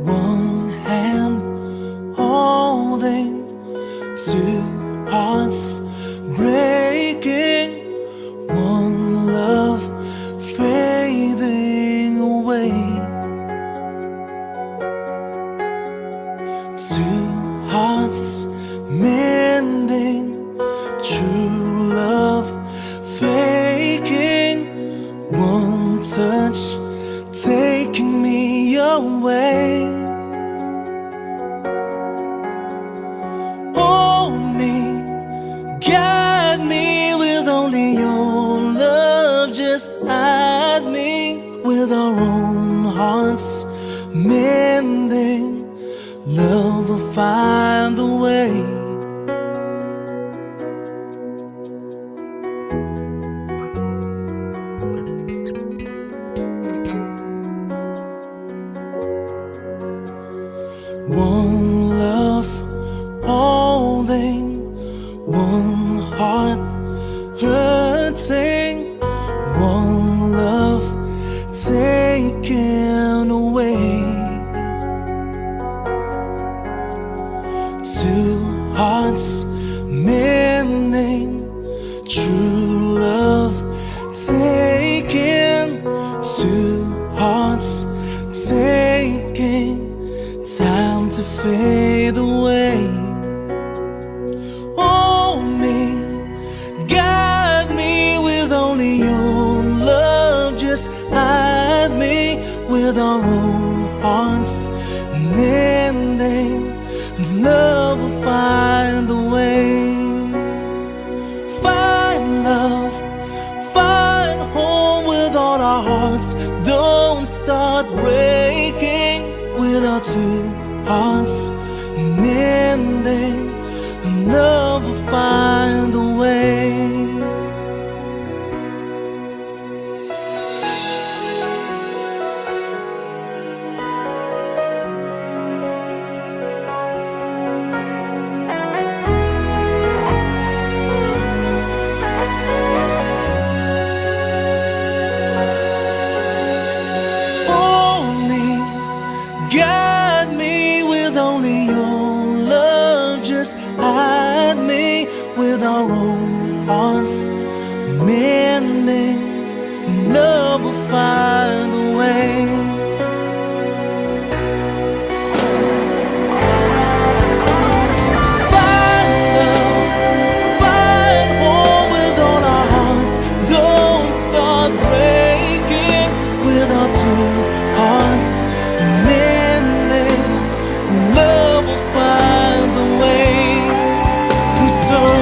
One hand holding two hearts breaking, one love fading away, two hearts mending, true love faking, one touch taking me away. Hold me, guide me with only your love. Just hide me with our own hearts mending. Love will find a way. One love holding, one heart hurting, one love taken away, two hearts mending, true love taken, two hearts taking, time to fade away. Hold me, guide me with only your love. Just hide me with our own hearts mending. Love will find a way. Find puso